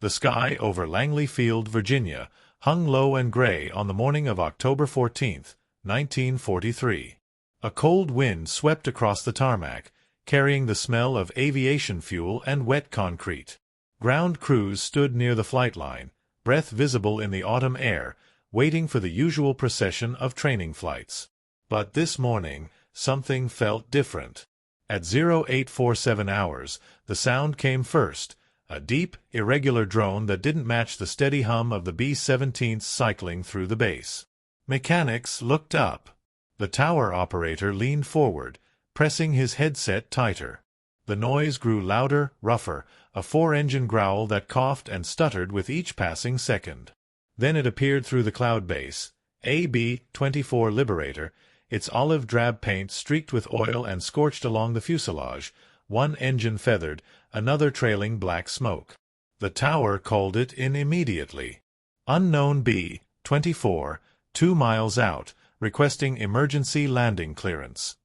The sky over Langley Field, Virginia, hung low and gray on the morning of October 14, 1943. A cold wind swept across the tarmac, carrying the smell of aviation fuel and wet concrete. Ground crews stood near the flight line, breath visible in the autumn air, waiting for the usual procession of training flights. But this morning, something felt different. At 0847 hours, the sound came first, a deep, irregular drone that didn't match the steady hum of the B-17s cycling through the base. Mechanics looked up. The tower operator leaned forward, pressing his headset tighter. The noise grew louder, rougher, a four-engine growl that coughed and stuttered with each passing second. Then it appeared through the cloud base, a B-24 Liberator, its olive drab paint streaked with oil and scorched along the fuselage, one engine feathered, another trailing black smoke. The tower called it in immediately. Unknown B-24, 2 miles out, requesting emergency landing clearance.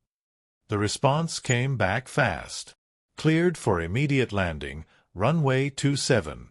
The response came back fast. Cleared for immediate landing, runway 27.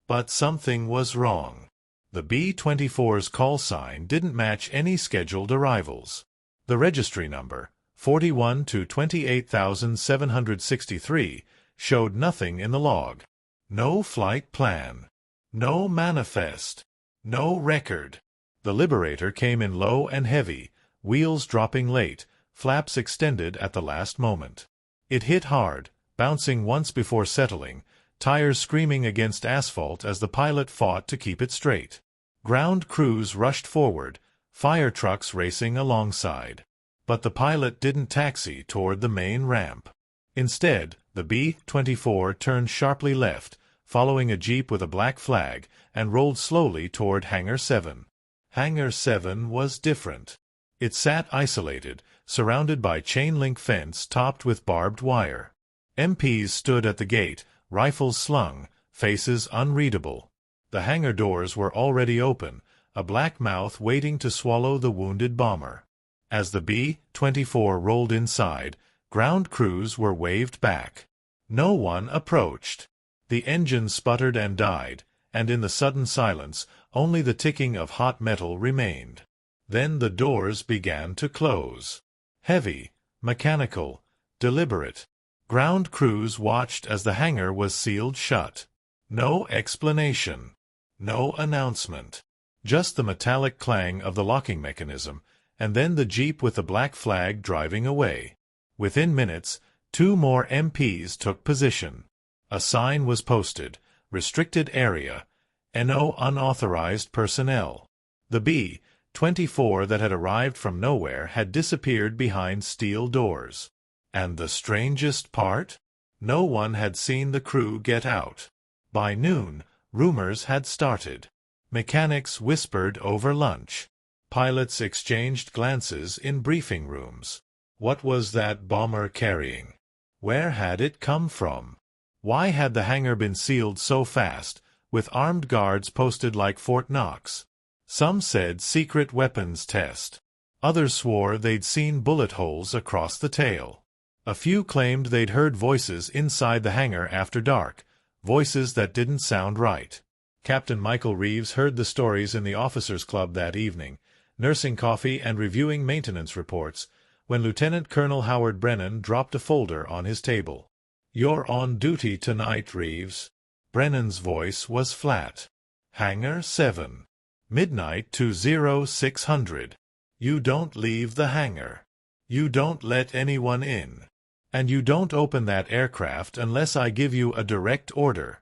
But something was wrong. The B-24's call sign didn't match any scheduled arrivals. The registry number, 41 to 28,763, showed nothing in the log. No flight plan. No manifest. No record. The Liberator came in low and heavy, wheels dropping late, flaps extended at the last moment. It hit hard, bouncing once before settling, tires screaming against asphalt as the pilot fought to keep it straight. Ground crews rushed forward, fire trucks racing alongside. But the pilot didn't taxi toward the main ramp. Instead, the B-24 turned sharply left, following a jeep with a black flag, and rolled slowly toward Hangar 7. Hangar 7 was different. It sat isolated, surrounded by chain-link fence topped with barbed wire. MPs stood at the gate, rifles slung, faces unreadable. The hangar doors were already open, a black mouth waiting to swallow the wounded bomber. As the B-24 rolled inside, ground crews were waved back. No one approached. The engine sputtered and died, and in the sudden silence, only the ticking of hot metal remained. Then the doors began to close. Heavy, mechanical, deliberate. Ground crews watched as the hangar was sealed shut. No explanation. No announcement. Just the metallic clang of the locking mechanism, and then the jeep with the black flag driving away. Within minutes, 2 more MPs took position. A sign was posted, restricted area, NO unauthorized personnel. The B-24 that had arrived from nowhere had disappeared behind steel doors. And the strangest part? No one had seen the crew get out. By noon, rumors had started. Mechanics whispered over lunch. Pilots exchanged glances in briefing rooms. What was that bomber carrying? Where had it come from? Why had the hangar been sealed so fast, with armed guards posted like Fort Knox? Some said secret weapons test. Others swore they'd seen bullet holes across the tail. A few claimed they'd heard voices inside the hangar after dark, voices that didn't sound right. Captain Michael Reeves heard the stories in the officers' club that evening, nursing coffee and reviewing maintenance reports, when Lieutenant Colonel Howard Brennan dropped a folder on his table. "You're on duty tonight, Reeves." Brennan's voice was flat. "Hangar 7. Midnight to 0600. You don't leave the hangar. You don't let anyone in. And you don't open that aircraft unless I give you a direct order."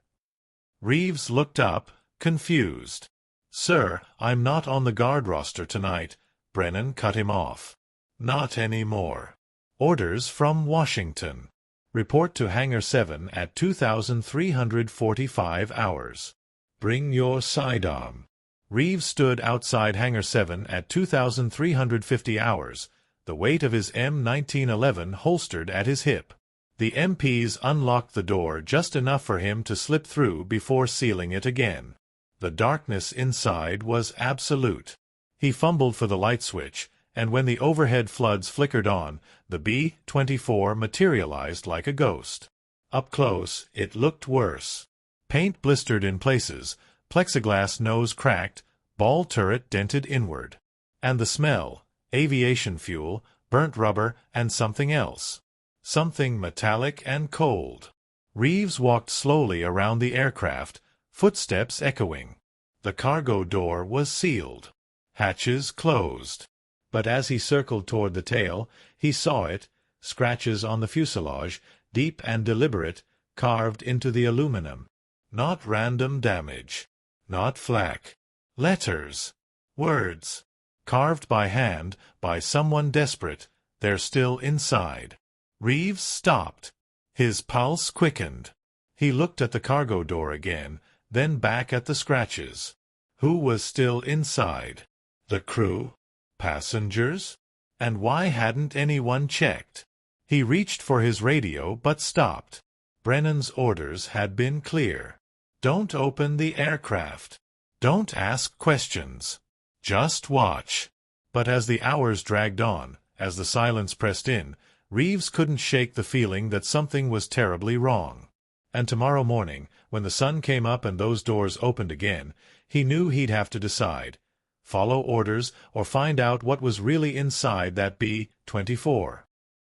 Reeves looked up, confused. "Sir, I'm not on the guard roster tonight," Brennan cut him off. "Not anymore. Orders from Washington. Report to Hangar 7 at 2345 hours. Bring your sidearm." Reeves stood outside Hangar 7 at 2350 hours, the weight of his M1911 holstered at his hip. The MPs unlocked the door just enough for him to slip through before sealing it again. The darkness inside was absolute. He fumbled for the light switch, and when the overhead floods flickered on, the B-24 materialized like a ghost. Up close, it looked worse. Paint blistered in places, plexiglass nose cracked, ball turret dented inward. And the smell, aviation fuel, burnt rubber, and something else. Something metallic and cold. Reeves walked slowly around the aircraft, footsteps echoing. The cargo door was sealed. Hatches closed. But as he circled toward the tail, he saw it, scratches on the fuselage, deep and deliberate, carved into the aluminum. Not random damage. Not flak. Letters. Words. Carved by hand, by someone desperate. They're still inside. Reeves stopped. His pulse quickened. He looked at the cargo door again, then back at the scratches. Who was still inside? The crew? Passengers? And why hadn't anyone checked? He reached for his radio but stopped. Brennan's orders had been clear. Don't open the aircraft. Don't ask questions. Just watch. But as the hours dragged on, as the silence pressed in, Reeves couldn't shake the feeling that something was terribly wrong. And tomorrow morning, when the sun came up and those doors opened again, he knew he'd have to decide. Follow orders or find out what was really inside that B-24.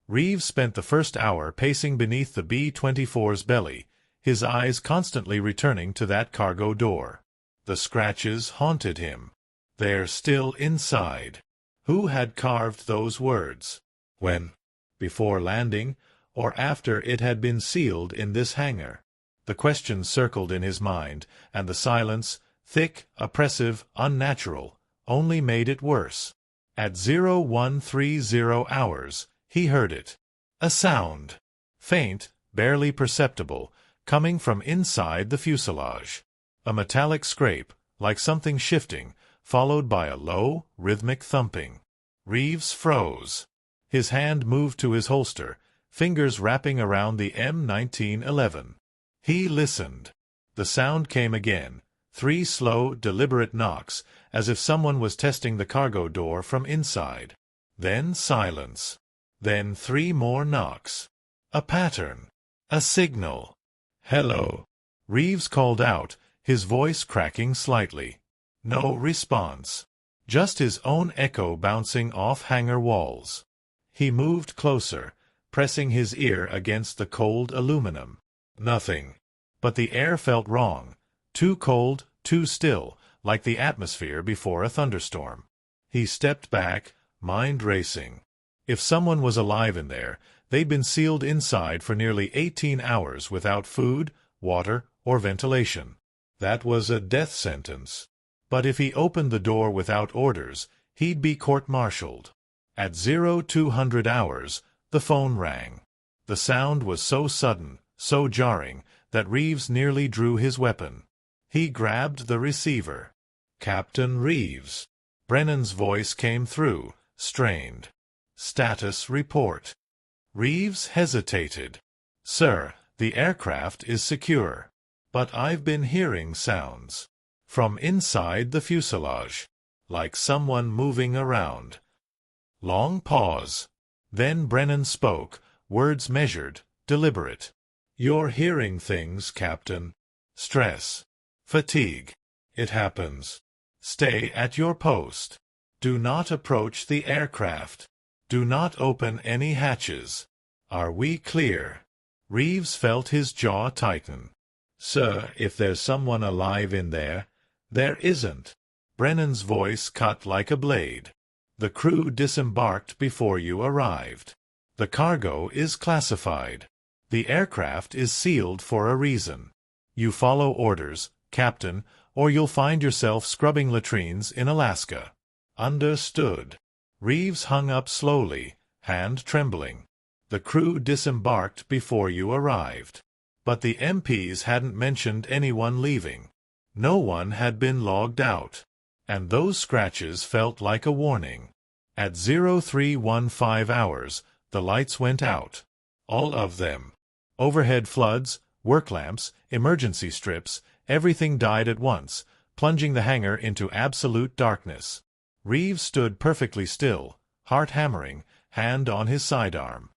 Reeves spent the first hour pacing beneath the B-24's belly, his eyes constantly returning to that cargo door. The scratches haunted him. They're still inside. Who had carved those words? When? Before landing, or after it had been sealed in this hangar? The questions circled in his mind, and the silence, thick, oppressive, unnatural, only made it worse. At 0130 hours, he heard it. A sound. Faint, barely perceptible, coming from inside the fuselage. A metallic scrape, like something shifting, followed by a low, rhythmic thumping. Reeves froze. His hand moved to his holster, fingers wrapping around the M1911. He listened. The sound came again, 3 slow, deliberate knocks, as if someone was testing the cargo door from inside. Then silence. Then 3 more knocks. A pattern. A signal. "Hello," Reeves called out, his voice cracking slightly. No response. Just his own echo bouncing off hangar walls. He moved closer, pressing his ear against the cold aluminum. Nothing. But the air felt wrong. Too cold, too still, like the atmosphere before a thunderstorm. He stepped back, mind racing. If someone was alive in there, they'd been sealed inside for nearly 18 hours without food, water, or ventilation. That was a death sentence. But if he opened the door without orders, he'd be court-martialed. At 0200 hours, the phone rang. The sound was so sudden, so jarring, that Reeves nearly drew his weapon. He grabbed the receiver. "Captain Reeves." Brennan's voice came through, strained. "Status report." Reeves hesitated. "Sir, the aircraft is secure. But I've been hearing sounds. From inside the fuselage. Like someone moving around." Long pause. Then Brennan spoke, words measured, deliberate. "You're hearing things, Captain. Stress. Fatigue. It happens. Stay at your post. Do not approach the aircraft. Do not open any hatches. Are we clear?" Reeves felt his jaw tighten. "Sir, if there's someone alive in there—" "There isn't." Brennan's voice cut like a blade. "The crew disembarked before you arrived. The cargo is classified. The aircraft is sealed for a reason. You follow orders, Captain, or you'll find yourself scrubbing latrines in Alaska." "Understood." Reeves hung up slowly, hand trembling. "The crew disembarked before you arrived." But the MPs hadn't mentioned anyone leaving. No one had been logged out. And those scratches felt like a warning. At 0315 hours, the lights went out. All of them. Overhead floods, work lamps, emergency strips, everything died at once, plunging the hangar into absolute darkness. Reeves stood perfectly still, heart hammering, hand on his sidearm.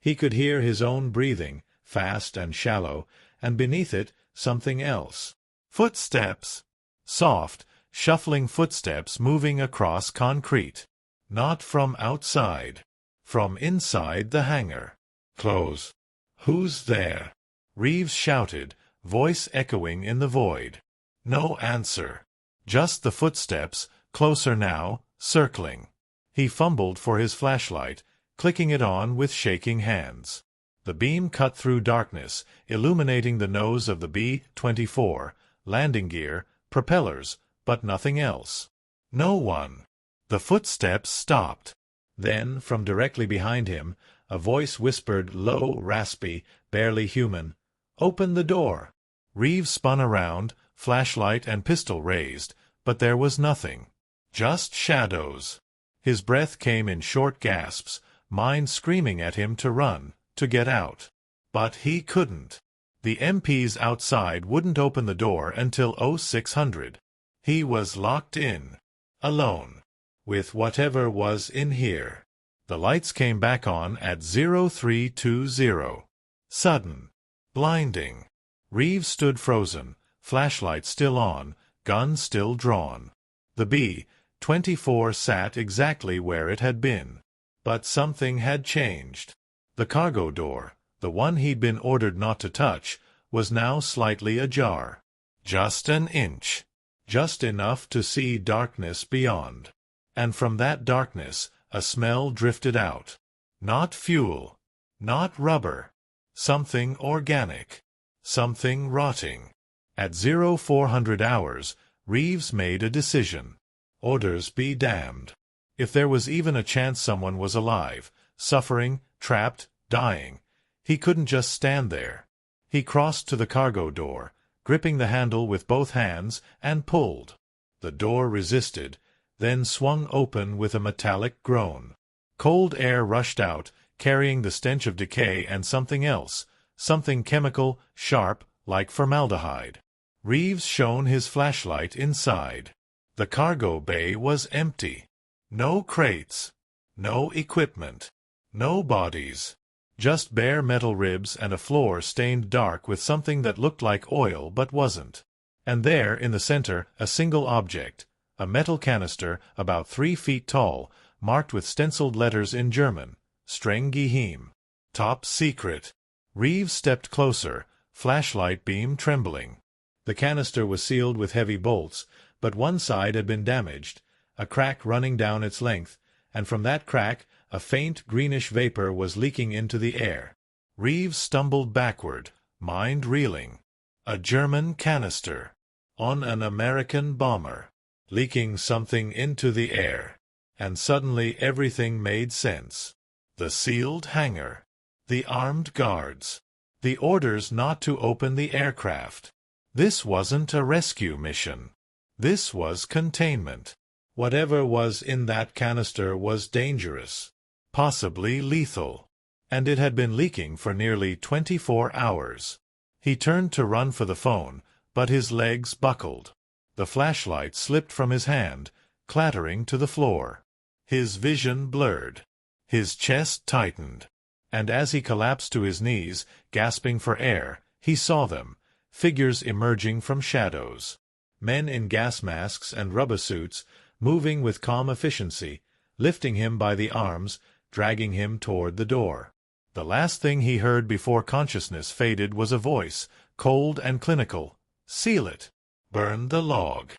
He could hear his own breathing, fast and shallow, and beneath it something else. Footsteps. Soft, shuffling footsteps moving across concrete. Not from outside. From inside the hangar. Close. Who's there? Reeves shouted, voice echoing in the void. No answer. Just the footsteps, closer now, circling. He fumbled for his flashlight, clicking it on with shaking hands. The beam cut through darkness, illuminating the nose of the B-24, landing gear, propellers, but nothing else. No one. The footsteps stopped. Then, from directly behind him, a voice whispered, low, raspy, barely human, "Open the door." Reeves spun around, flashlight and pistol raised, but there was nothing. Just shadows. His breath came in short gasps, mind screaming at him to run, to get out. But he couldn't. The MPs outside wouldn't open the door until 0600. He was locked in. Alone. With whatever was in here. The lights came back on at 0320. Sudden. Blinding. Reeves stood frozen, flashlight still on, gun still drawn. The B-24 sat exactly where it had been. But something had changed. The cargo door, the one he'd been ordered not to touch, was now slightly ajar. Just an inch. Just enough to see darkness beyond. And from that darkness, a smell drifted out. Not fuel. Not rubber. Something organic. Something rotting. At 0400 hours, Reeves made a decision. Orders be damned. If there was even a chance someone was alive, suffering, trapped, dying, he couldn't just stand there. He crossed to the cargo door, gripping the handle with both hands, and pulled. The door resisted, then swung open with a metallic groan. Cold air rushed out, carrying the stench of decay and something else, something chemical, sharp, like formaldehyde. Reeves shone his flashlight inside. The cargo bay was empty. No crates. No equipment. No bodies. Just bare metal ribs and a floor stained dark with something that looked like oil but wasn't. And there, in the center, a single object, a metal canister about 3 feet tall, marked with stenciled letters in German, Streng geheim. Top secret. Reeves stepped closer, flashlight beam trembling. The canister was sealed with heavy bolts, but one side had been damaged, a crack running down its length, and from that crack a faint greenish vapor was leaking into the air. Reeves stumbled backward, mind reeling. A German canister. On an American bomber. Leaking something into the air. And suddenly everything made sense. The sealed hangar. The armed guards. The orders not to open the aircraft. This wasn't a rescue mission. This was containment. Whatever was in that canister was dangerous. Possibly lethal. And it had been leaking for nearly 24 hours. He turned to run for the phone, but his legs buckled. The flashlight slipped from his hand, clattering to the floor. His vision blurred. His chest tightened. And as he collapsed to his knees, gasping for air, he saw them, figures emerging from shadows. Men in gas masks and rubber suits, moving with calm efficiency, lifting him by the arms, dragging him toward the door. The last thing he heard before consciousness faded was a voice, cold and clinical. "Seal it. Burn the log."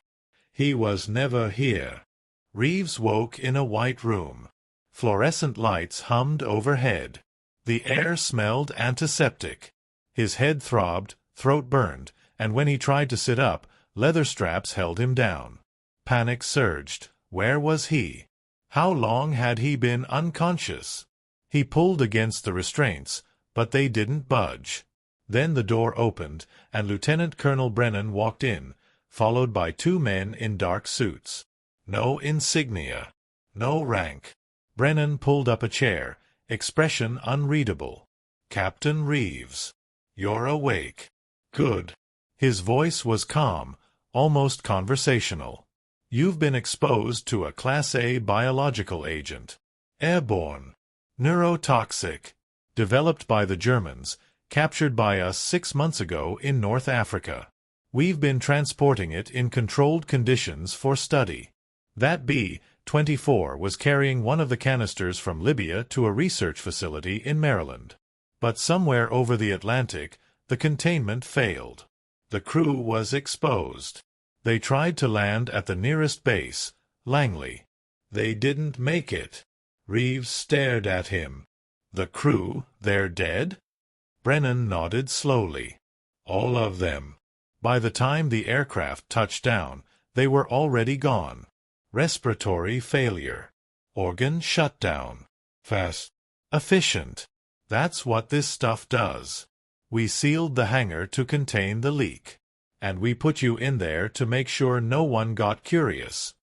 He was never here. Reeves woke in a white room. Fluorescent lights hummed overhead. The air smelled antiseptic. His head throbbed, throat burned, and when he tried to sit up, leather straps held him down. Panic surged. Where was he? How long had he been unconscious? He pulled against the restraints, but they didn't budge. Then the door opened, and Lieutenant Colonel Brennan walked in, followed by 2 men in dark suits. No insignia. No rank. Brennan pulled up a chair, expression unreadable. "Captain Reeves. You're awake. Good." His voice was calm, almost conversational. "You've been exposed to a Class A biological agent. Airborne. Neurotoxic. Developed by the Germans, captured by us 6 months ago in North Africa. We've been transporting it in controlled conditions for study. That B-24 was carrying one of the canisters from Libya to a research facility in Maryland. But somewhere over the Atlantic, the containment failed. The crew was exposed. They tried to land at the nearest base, Langley. They didn't make it. Reeves stared at him. The crew, they're dead? Brennan nodded slowly. All of them. By the time the aircraft touched down, they were already gone. Respiratory failure. Organ shutdown. Fast. Efficient. That's what this stuff does. We sealed the hangar to contain the leak. And we put you in there to make sure no one got curious.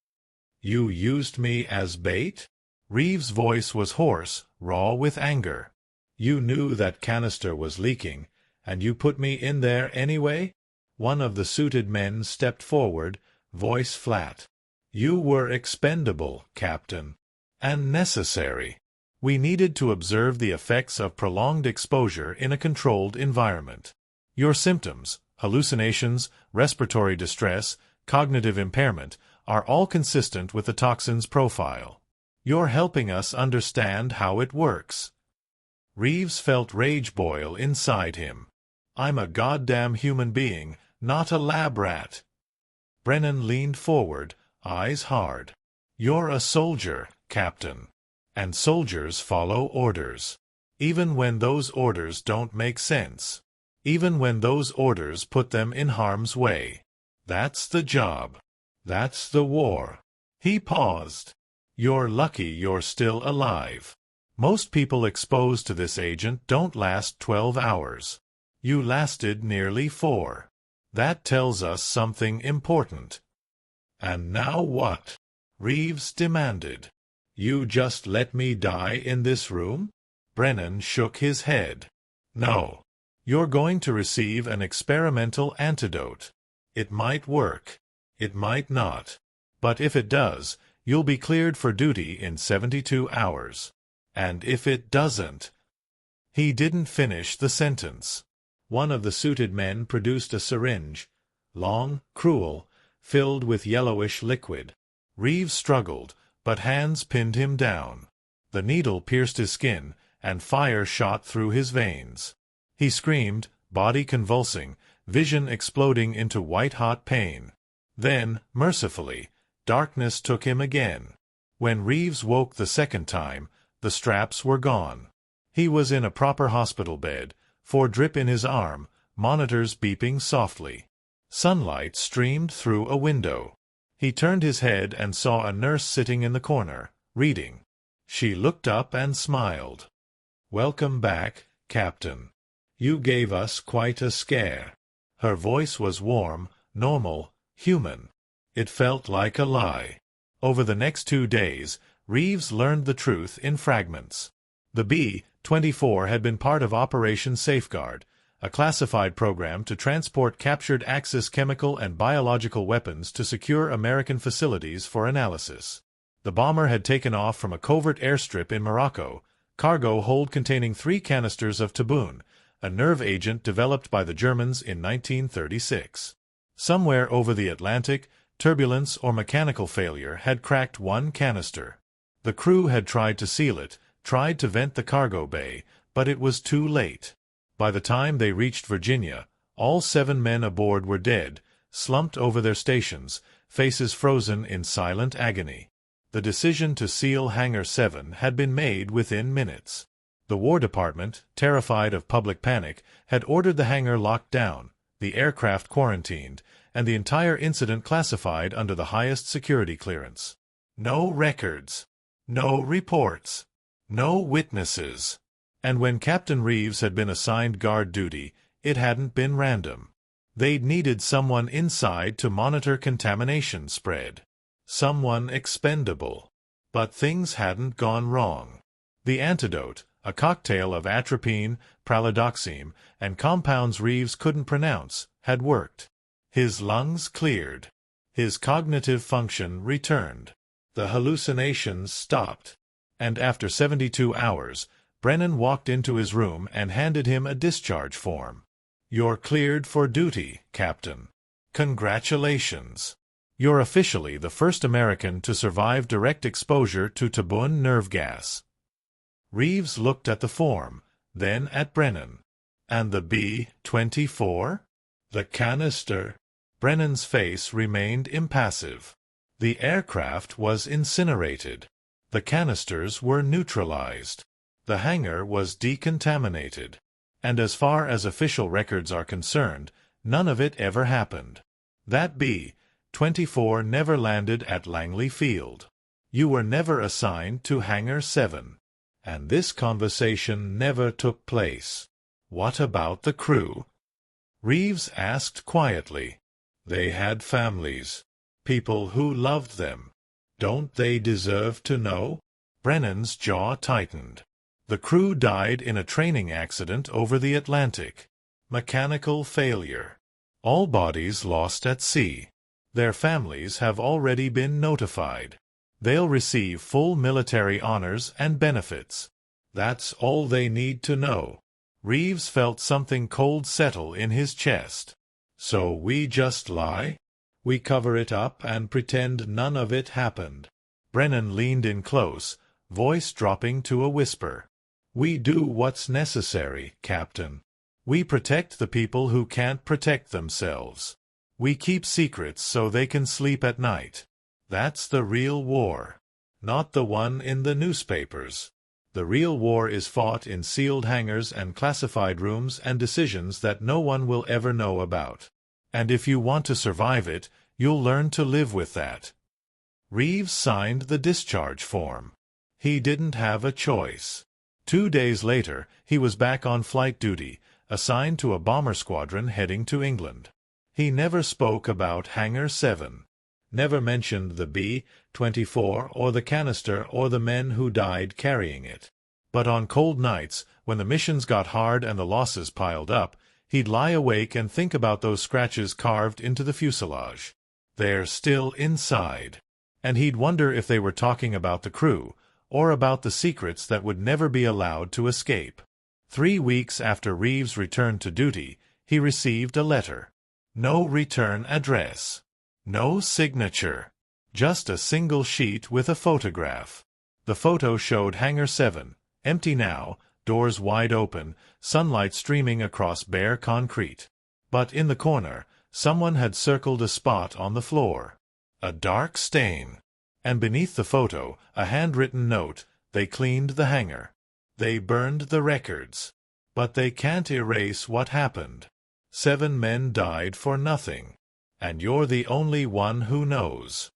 You used me as bait? Reeves' voice was hoarse, raw with anger. You knew that canister was leaking, and you put me in there anyway? One of the suited men stepped forward, voice flat. You were expendable, Captain. And necessary. We needed to observe the effects of prolonged exposure in a controlled environment. Your symptoms, hallucinations, respiratory distress, cognitive impairment, are all consistent with the toxin's profile. You're helping us understand how it works. Reeves felt rage boil inside him. I'm a goddamn human being, not a lab rat. Brennan leaned forward, eyes hard. You're a soldier, Captain. And soldiers follow orders. Even when those orders don't make sense. Even when those orders put them in harm's way. That's the job. That's the war. He paused. You're lucky you're still alive. Most people exposed to this agent don't last 12 hours. You lasted nearly 4. That tells us something important. And now what? Reeves demanded. You just let me die in this room? Brennan shook his head. No. You're going to receive an experimental antidote. It might work. It might not. But if it does, you'll be cleared for duty in 72 hours. And if it doesn't... He didn't finish the sentence. One of the suited men produced a syringe, long, cruel, filled with yellowish liquid. Reeves struggled, but hands pinned him down. The needle pierced his skin, and fire shot through his veins. He screamed, body convulsing, vision exploding into white-hot pain. Then, mercifully, darkness took him again. When Reeves woke the second time, the straps were gone. He was in a proper hospital bed, for drip in his arm, monitors beeping softly. Sunlight streamed through a window. He turned his head and saw a nurse sitting in the corner, reading. She looked up and smiled. Welcome back, Captain. You gave us quite a scare. Her voice was warm, normal, human. It felt like a lie. Over the next 2 days, Reeves learned the truth in fragments. The B-24 had been part of Operation Safeguard, a classified program to transport captured Axis chemical and biological weapons to secure American facilities for analysis. The bomber had taken off from a covert airstrip in Morocco, cargo hold containing 3 canisters of taboon, a nerve agent developed by the Germans in 1936. Somewhere over the Atlantic, turbulence or mechanical failure had cracked one canister. The crew had tried to seal it, tried to vent the cargo bay, but it was too late. By the time they reached Virginia, all 7 men aboard were dead, slumped over their stations, faces frozen in silent agony. The decision to seal Hangar 7 had been made within minutes. The War Department, terrified of public panic, had ordered the hangar locked down, the aircraft quarantined, and the entire incident classified under the highest security clearance. No records. No reports. No witnesses. And when Captain Reeves had been assigned guard duty, it hadn't been random. They'd needed someone inside to monitor contamination spread. Someone expendable. But things hadn't gone wrong. The antidote, a cocktail of atropine, pralidoxime, and compounds Reeves couldn't pronounce, had worked. His lungs cleared. His cognitive function returned. The hallucinations stopped. And after 72 hours, Brennan walked into his room and handed him a discharge form. "You're cleared for duty, Captain. Congratulations. You're officially the first American to survive direct exposure to Tabun nerve gas." Reeves looked at the form, then at Brennan. "And the B-24? The canister?" Brennan's face remained impassive. "The aircraft was incinerated. The canisters were neutralized. The hangar was decontaminated. And as far as official records are concerned, none of it ever happened. That B-24 never landed at Langley Field. You were never assigned to Hangar 7. And this conversation never took place. What about the crew?" Reeves asked quietly. "They had families. People who loved them. Don't they deserve to know?" Brennan's jaw tightened. "The crew died in a training accident over the Atlantic. Mechanical failure. All bodies lost at sea. Their families have already been notified. They'll receive full military honors and benefits. That's all they need to know." Reeves felt something cold settle in his chest. "So we just lie? We cover it up and pretend none of it happened?" Brennan leaned in close, voice dropping to a whisper. "We do what's necessary, Captain. We protect the people who can't protect themselves. We keep secrets so they can sleep at night. That's the real war, not the one in the newspapers. The real war is fought in sealed hangars and classified rooms and decisions that no one will ever know about. And if you want to survive it, you'll learn to live with that." Reeves signed the discharge form. He didn't have a choice. 2 days later, he was back on flight duty, assigned to a bomber squadron heading to England. He never spoke about Hangar 7. Never mentioned the B-24 or the canister or the men who died carrying it. But on cold nights, when the missions got hard and the losses piled up, he'd lie awake and think about those scratches carved into the fuselage. They're still inside. And he'd wonder if they were talking about the crew, or about the secrets that would never be allowed to escape. 3 weeks after Reeves returned to duty, he received a letter. No return address. No signature. Just a single sheet with a photograph. The photo showed Hangar 7, empty now, doors wide open, sunlight streaming across bare concrete. But in the corner, someone had circled a spot on the floor. A dark stain. And beneath the photo, a handwritten note: "They cleaned the hangar. They burned the records. But they can't erase what happened. 7 men died for nothing. And you're the only one who knows."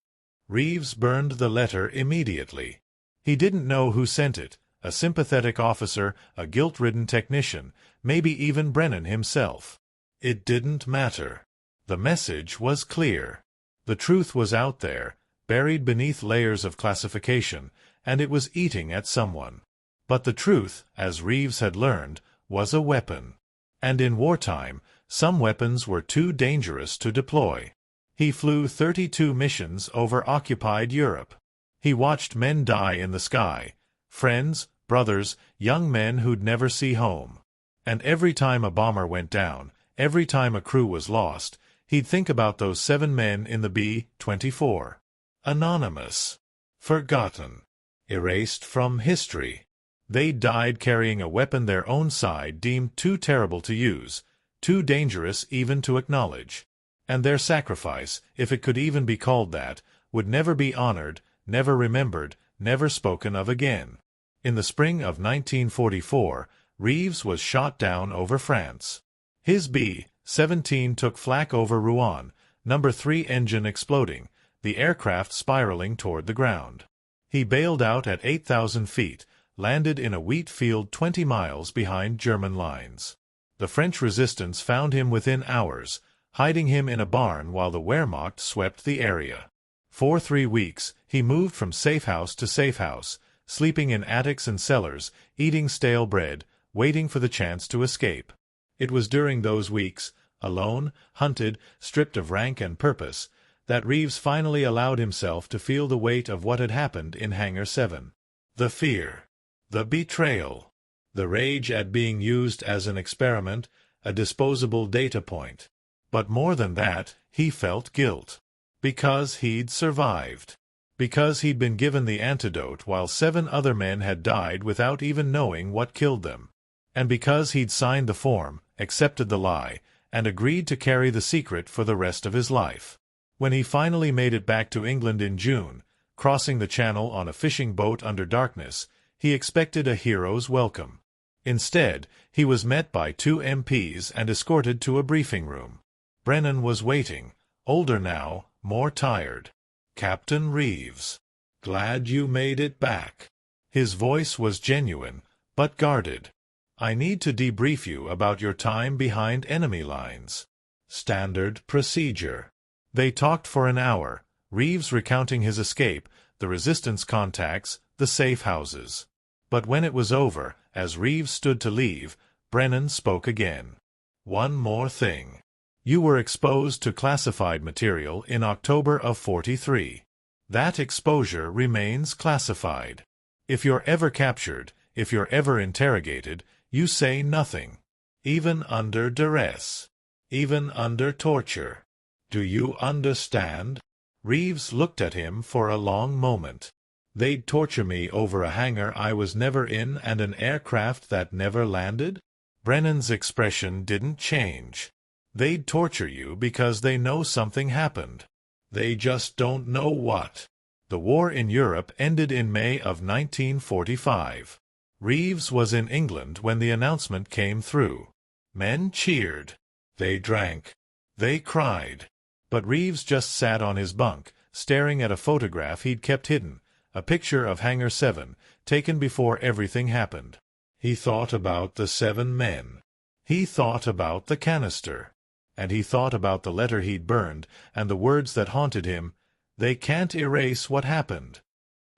Reeves burned the letter immediately. He didn't know who sent it, a sympathetic officer, a guilt-ridden technician, maybe even Brennan himself. It didn't matter. The message was clear. The truth was out there, buried beneath layers of classification, and it was eating at someone. But the truth, as Reeves had learned, was a weapon. And in wartime, some weapons were too dangerous to deploy. He flew 32 missions over occupied Europe. He watched men die in the sky, friends, brothers, young men who'd never see home. And every time a bomber went down, every time a crew was lost, he'd think about those 7 men in the B-24. Anonymous. Forgotten. Erased from history. They died carrying a weapon their own side deemed too terrible to use, too dangerous even to acknowledge. And their sacrifice, if it could even be called that, would never be honored, never remembered, never spoken of again. In the spring of 1944, Reeves was shot down over France. His B-17 took flak over Rouen, No. 3 engine exploding, the aircraft spiraling toward the ground. He bailed out at 8,000 feet, landed in a wheat field 20 miles behind German lines. The French resistance found him within hours, hiding him in a barn while the Wehrmacht swept the area. For 3 weeks, he moved from safe house to safe house, sleeping in attics and cellars, eating stale bread, waiting for the chance to escape. It was during those weeks, alone, hunted, stripped of rank and purpose, that Reeves finally allowed himself to feel the weight of what had happened in Hangar 7. The fear. The betrayal. the rage at being used as an experiment, a disposable data point. But more than that, he felt guilt. Because he'd survived. Because he'd been given the antidote while 7 other men had died without even knowing what killed them. And because he'd signed the form, accepted the lie, and agreed to carry the secret for the rest of his life. When he finally made it back to England in June, crossing the Channel on a fishing boat under darkness, he expected a hero's welcome. Instead, he was met by 2 MPs and escorted to a briefing room. Brennan was waiting, older now, more tired. "Captain Reeves, glad you made it back." His voice was genuine, but guarded. "I need to debrief you about your time behind enemy lines." Standard procedure. They talked for an hour, Reeves recounting his escape, the resistance contacts, the safe houses. But when it was over, as Reeves stood to leave, Brennan spoke again. "One more thing. You were exposed to classified material in October of '43. That exposure remains classified. If you're ever captured, if you're ever interrogated, you say nothing. Even under duress. Even under torture. Do you understand?" Reeves looked at him for a long moment. "They'd torture me over a hangar I was never in and an aircraft that never landed?" Brennan's expression didn't change. "They'd torture you because they know something happened. They just don't know what." The war in Europe ended in May of 1945. Reeves was in England when the announcement came through. Men cheered. They drank. They cried. But Reeves just sat on his bunk, staring at a photograph he'd kept hidden, a picture of Hangar 7, taken before everything happened. He thought about the 7 men. He thought about the canister. And he thought about the letter he'd burned, and the words that haunted him, "They can't erase what happened."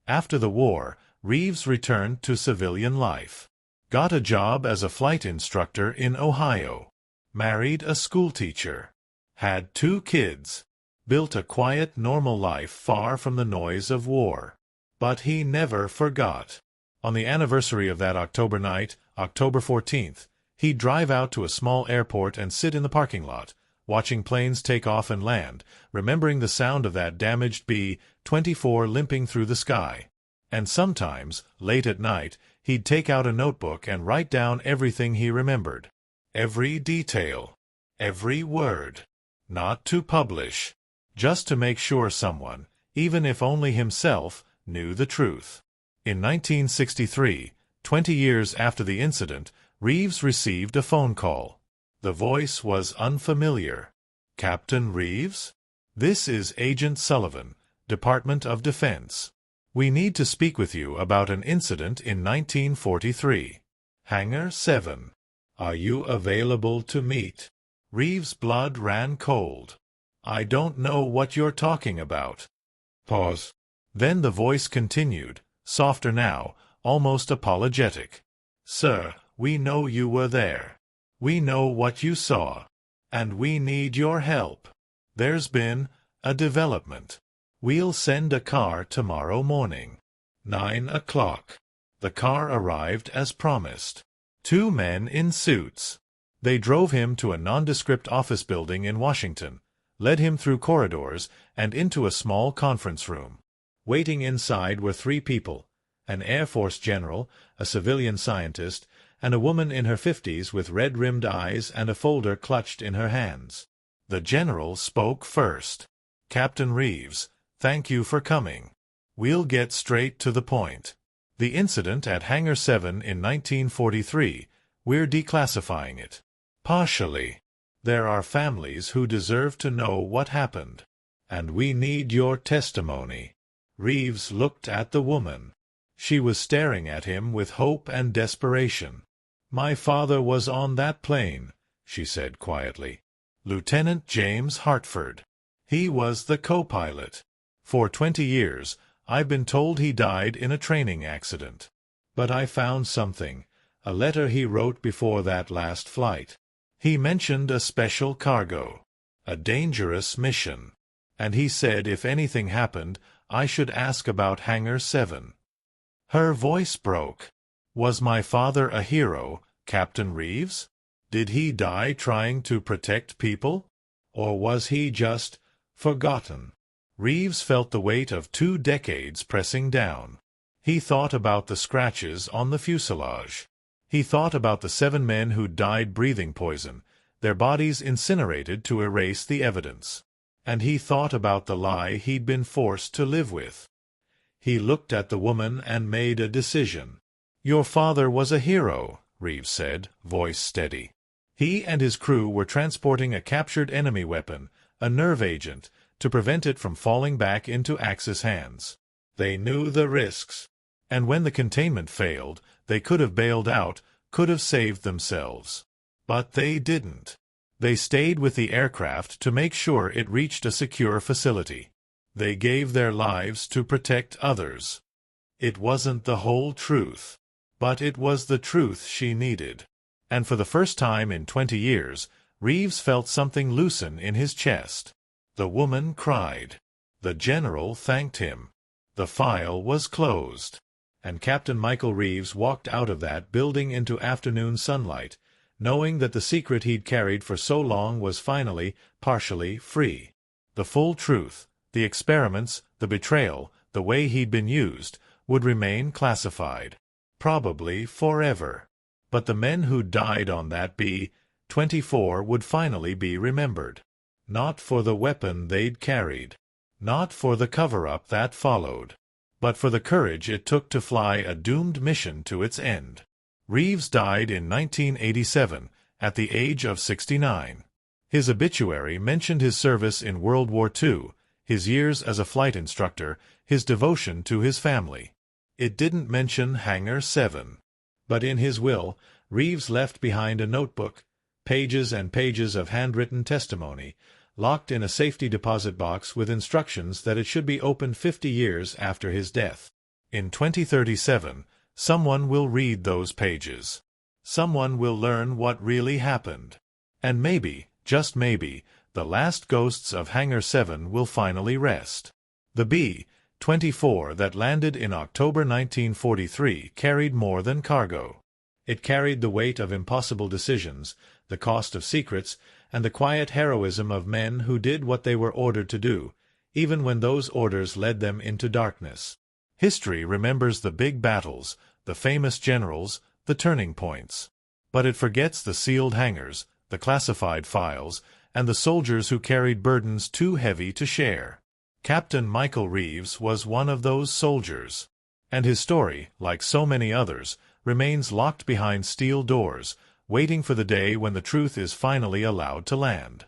After the war, Reeves returned to civilian life. Got a job as a flight instructor in Ohio. Married a schoolteacher. Had 2 kids. Built a quiet, normal life far from the noise of war. But he never forgot. On the anniversary of that October night, October 14th, he'd drive out to a small airport and sit in the parking lot, watching planes take off and land, remembering the sound of that damaged B-24 limping through the sky. And sometimes, late at night, he'd take out a notebook and write down everything he remembered. Every detail. Every word. Not to publish. Just to make sure someone, even if only himself, knew the truth. In 1963, 20 years after the incident, Reeves received a phone call. The voice was unfamiliar. "Captain Reeves? This is Agent Sullivan, Department of Defense. We need to speak with you about an incident in 1943. Hangar 7. Are you available to meet?" Reeves' blood ran cold. "I don't know what you're talking about." Pause. Then the voice continued, softer now, almost apologetic. "Sir, we know you were there. We know what you saw. And we need your help. There's been a development. We'll send a car tomorrow morning. 9 o'clock. The car arrived as promised. 2 men in suits. They drove him to a nondescript office building in Washington, led him through corridors and into a small conference room. Waiting inside were 3 people, an Air Force general, a civilian scientist, and a woman in her 50s with red-rimmed eyes and a folder clutched in her hands. The general spoke first. "Captain Reeves, thank you for coming. We'll get straight to the point. The incident at Hangar 7 in 1943, we're declassifying it. Partially. There are families who deserve to know what happened. And we need your testimony." Reeves looked at the woman. She was staring at him with hope and desperation. "My father was on that plane," she said quietly. "Lieutenant James Hartford. He was the co-pilot. For 20 years, I've been told he died in a training accident. But I found something, a letter he wrote before that last flight. He mentioned a special cargo, a dangerous mission. And he said if anything happened, I should ask about Hangar 7. Her voice broke. Was my father a hero, Captain Reeves? Did he die trying to protect people? Or was he just forgotten? Reeves felt the weight of 2 decades pressing down. He thought about the scratches on the fuselage. He thought about the 7 men who died breathing poison, their bodies incinerated to erase the evidence. And he thought about the lie he'd been forced to live with. He looked at the woman and made a decision. "Your father was a hero," Reeves said, voice steady. He and his crew were transporting a captured enemy weapon, a nerve agent, to prevent it from falling back into Axis hands. They knew the risks. And when the containment failed, they could have bailed out, could have saved themselves. But they didn't. They stayed with the aircraft to make sure it reached a secure facility. They gave their lives to protect others. It wasn't the whole truth, but it was the truth she needed. And for the first time in 20 years, Reeves felt something loosen in his chest. The woman cried. The general thanked him. The file was closed. And Captain Michael Reeves walked out of that building into afternoon sunlight, knowing that the secret he'd carried for so long was finally, partially, free. The full truth, the experiments, the betrayal, the way he'd been used, would remain classified. Probably forever. But the men who died on that B-24 would finally be remembered. Not for the weapon they'd carried. Not for the cover-up that followed. But for the courage it took to fly a doomed mission to its end. Reeves died in 1987, at the age of 69. His obituary mentioned his service in World War II, his years as a flight instructor, his devotion to his family. It didn't mention Hangar 7. But in his will, Reeves left behind a notebook, pages and pages of handwritten testimony, locked in a safety deposit box with instructions that it should be opened 50 years after his death. In 2037, someone will read those pages. Someone will learn what really happened. And maybe, just maybe, the last ghosts of Hangar 7 will finally rest. The B-24 that landed in October 1943 carried more than cargo. It carried the weight of impossible decisions, the cost of secrets, and the quiet heroism of men who did what they were ordered to do, even when those orders led them into darkness. History remembers the big battles, the famous generals, the turning points. But it forgets the sealed hangars, the classified files, and the soldiers who carried burdens too heavy to share. Captain Michael Reeves was one of those soldiers. And his story, like so many others, remains locked behind steel doors, waiting for the day when the truth is finally allowed to land.